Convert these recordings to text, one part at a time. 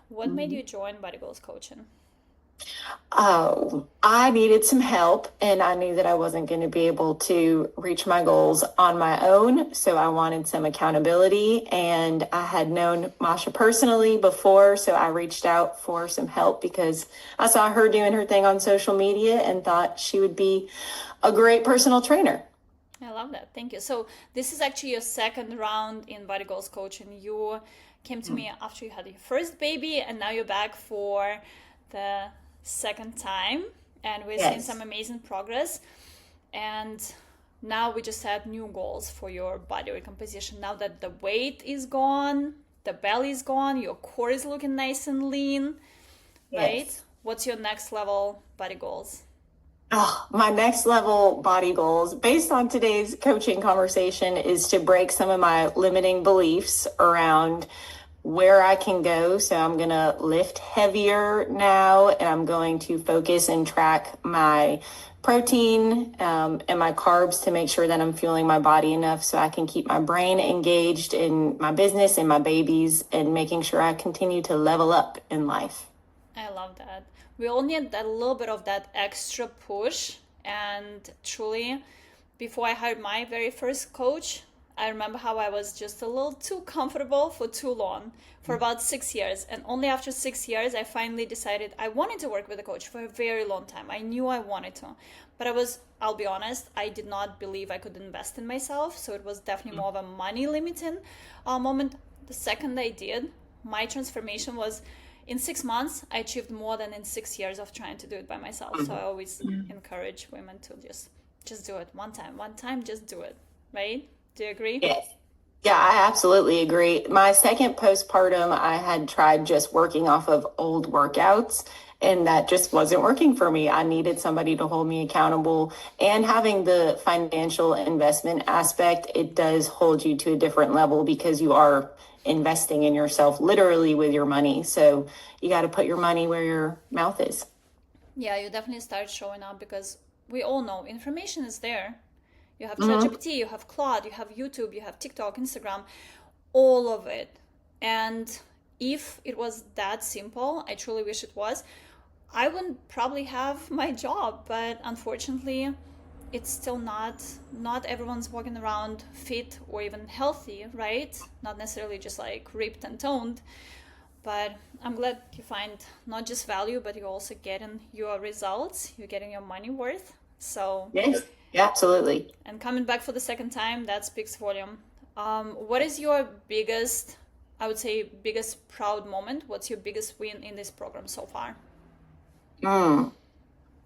What made you join Bodygoals Coaching? Oh, I needed some help and I knew that I wasn't going to be able to reach my goals on my own. So I wanted some accountability and I had known Masha personally before. So I reached out for some help because I saw her doing her thing on social media and thought she would be a great personal trainer. I love that. Thank you. So this is actually your second round in Bodygoals Coaching. You came to me after you had your first baby, and now you're back for the second time, and we're seeing some Yes. amazing progress. And now we just set new goals for your body recomposition. Now that the weight is gone, the belly is gone, your core is looking nice and lean, right? Yes. What's your next level body goals? Oh, my next level body goals, based on today's coaching conversation, is to break some of my limiting beliefs around where I can go. So I'm going to lift heavier now, and I'm going to focus and track my protein and my carbs to make sure that I'm fueling my body enough so I can keep my brain engaged in my business and my babies and making sure I continue to level up in life. I love that. We all need that little bit of that extra push. And truly, before I hired my very first coach, I remember how I was just a little too comfortable for too long, for about 6 years. And only after 6 years, I finally decided I wanted to work with a coach for a very long time. I knew I wanted to. But I'll be honest, I did not believe I could invest in myself. So it was definitely more of a money limiting moment. The second I did, my transformation was in 6 months, I achieved more than in 6 years of trying to do it by myself. So I always encourage women to just do it one time, just do it, right? Do you agree? Yes. Yeah, I absolutely agree. My second postpartum, I had tried just working off of old workouts, and that just wasn't working for me. I needed somebody to hold me accountable. And having the financial investment aspect, it does hold you to a different level because you are investing in yourself literally with your money. So you got to put your money where your mouth is. Yeah, you definitely start showing up because we all know information is there. You have Hmm. ChatGPT, you have Claude, you have YouTube, you have TikTok, Instagram, all of it. And if it was that simple, I truly wish it was, I wouldn't probably have my job, but unfortunately, it's still not everyone's walking around fit or even healthy, right? Not necessarily just like ripped and toned, but I'm glad you find not just value, but you're also getting your results, you're getting your money worth. So, Yes. Yeah, absolutely. and coming back for the second time, that speaks volume. What is your biggest, I would say, biggest proud moment? What's your biggest win in this program so far? Mm.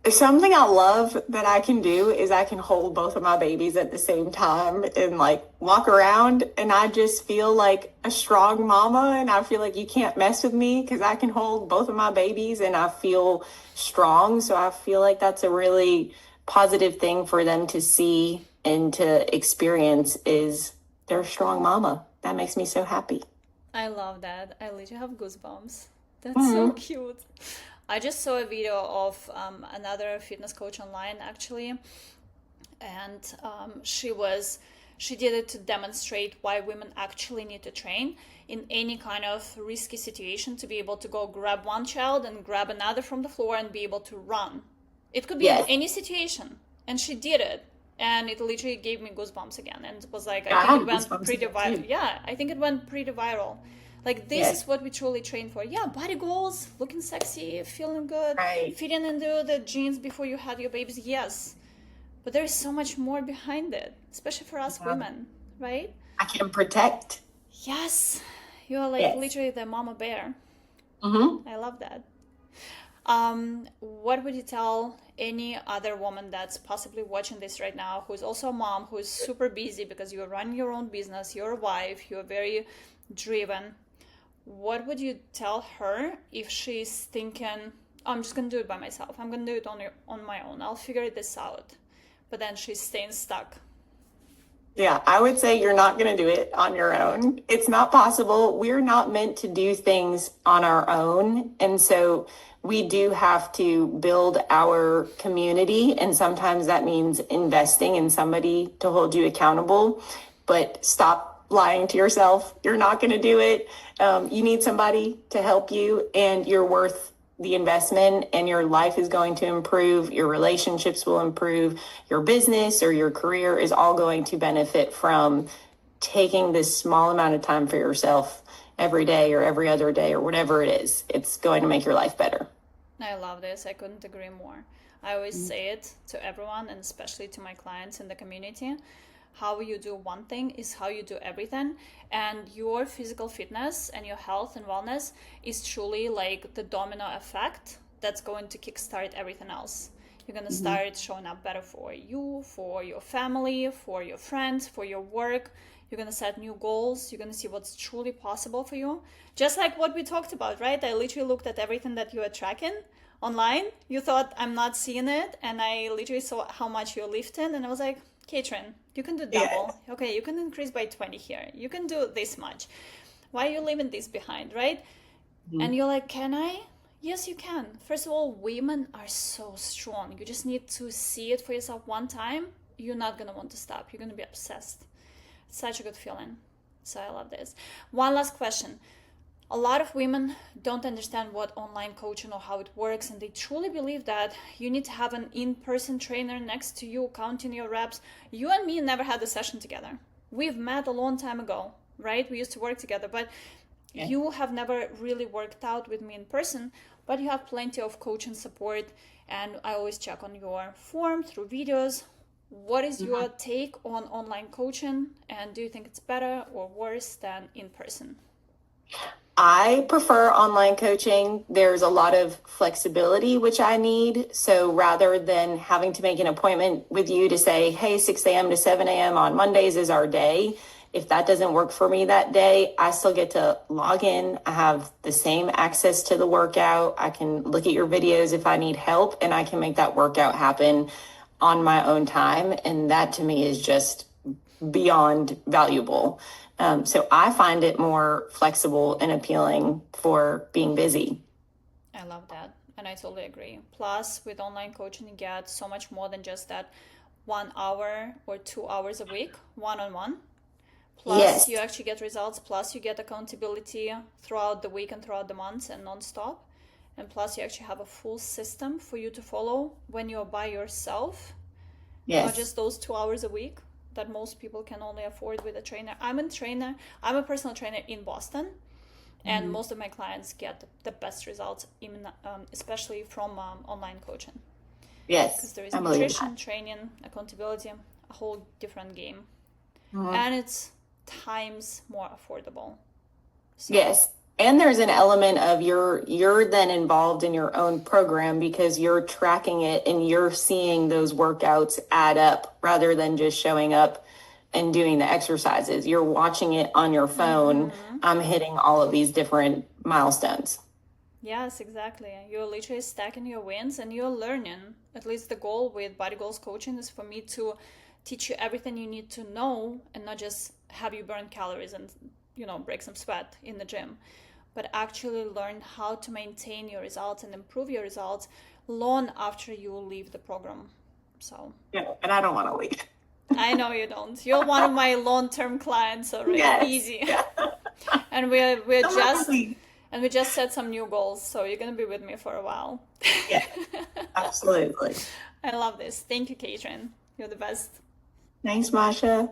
Something I love that I can do is I can hold both of my babies at the same time and like walk around, and I just feel like a strong mama, and I feel like you can't mess with me because I can hold both of my babies and I feel strong. So I feel like that's a really positive thing for them to see and to experience is they're a strong mama. That makes me so happy. I love that. I literally have goosebumps. That's so Mhm. cute. I just saw a video of another fitness coach online actually, and she did it to demonstrate why women actually need to train in any kind of risky situation to be able to go grab one child and grab another from the floor and be able to run. It could be in Yes, any situation, and she did it, and it literally gave me goosebumps again. And it was like, I I think had it went goosebumps pretty again viral. too. Yeah, I think it went pretty viral. Like, this Yes, is what we truly train for. Yeah, body goals, looking sexy, feeling good, right. fitting into the jeans before you had your babies. Yes, but there is so much more behind it, especially for us Yeah. women, right? I can protect. Yes, you're like Yes. literally the mama bear. Hmm. I love that. What would you tell any other woman that's possibly watching this right now, who's also a mom, who's super busy because you're running your own business, you're a wife, you're very driven? What would you tell her if she's thinking, "Oh, I'm just gonna do it by myself. I'm gonna do it on my own. I'll figure this out." But then she's staying stuck. Yeah, I would say you're not going to do it on your own. It's not possible. We're not meant to do things on our own. And so we do have to build our community. And sometimes that means investing in somebody to hold you accountable. But stop lying to yourself. You're not going to do it. You need somebody to help you, and you're worth the investment, and your life is going to improve. Your relationships will improve. Your business or your career is all going to benefit from taking this small amount of time for yourself every day or every other day or whatever it is. It's going to make your life better. I love this. I couldn't agree more. I always say it to everyone, and especially to my clients in the community. How you do one thing is how you do everything. And your physical fitness and your health and wellness is truly like the domino effect that's going to kickstart everything else. You're going to start showing up better for you, for your family, for your friends, for your work. You're going to set new goals. You're going to see what's truly possible for you. Just like what we talked about, right? I literally looked at everything that you are tracking online. You thought I'm not seeing it. And I literally saw how much you're lifting. And I was like, Katrin, you can do double. Yeah. Okay, you can increase by 20 here. You can do this much. Why are you leaving this behind, right? And you're like, can I? Yes, you can. First of all, women are so strong. You just need to see it for yourself one time. You're not going to want to stop. You're going to be obsessed. It's such a good feeling. So I love this. One last question. A lot of women don't understand what online coaching or how it works, and they truly believe that you need to have an in-person trainer next to you counting your reps. You and me never had a session together. We've met a long time ago, right? We used to work together, but you have never really worked out with me in person, but you have plenty of coaching support, and I always check on your form through videos. What is your take on online coaching, and do you think it's better or worse than in person? I prefer online coaching. There's a lot of flexibility, which I need. So rather than having to make an appointment with you to say, hey, 6 a.m. to 7 a.m. on Mondays is our day, if that doesn't work for me that day, I still get to log in. I have the same access to the workout. I can look at your videos if I need help, and I can make that workout happen on my own time. And that to me is just beyond valuable. So I find it more flexible and appealing for being busy. I love that. And I totally agree. Plus, with online coaching, you get so much more than just that 1 hour or 2 hours a week, one-on-one. Plus, you actually get results. Plus, you get accountability throughout the week and throughout the months and nonstop. And plus, you actually have a full system for you to follow when you're by yourself. Not just those 2 hours a week that most people can only afford with a trainer. I'm a personal trainer in Boston, and most of my clients get the best results, even especially from online coaching. Yes, because there is nutrition, training, accountability, a whole different game, and it's times more affordable. So. Yes. And there's an element of you're then involved in your own program because you're tracking it and you're seeing those workouts add up rather than just showing up and doing the exercises. You're watching it on your phone. I'm hitting all of these different milestones. Yes, exactly. You're literally stacking your wins and you're learning. At least the goal with Bodygoals Coaching is for me to teach you everything you need to know and not just have you burn calories and, break some sweat in the gym, but actually learn how to maintain your results and improve your results long after you leave the program. So yeah, and I don't want to leave. I know you don't. You're one of my long-term clients already. Yes. Easy. Yeah. And we just set some new goals, so you're gonna be with me for a while. Yeah, absolutely. I love this. Thank you, Katrin. You're the best. Thanks, Masha.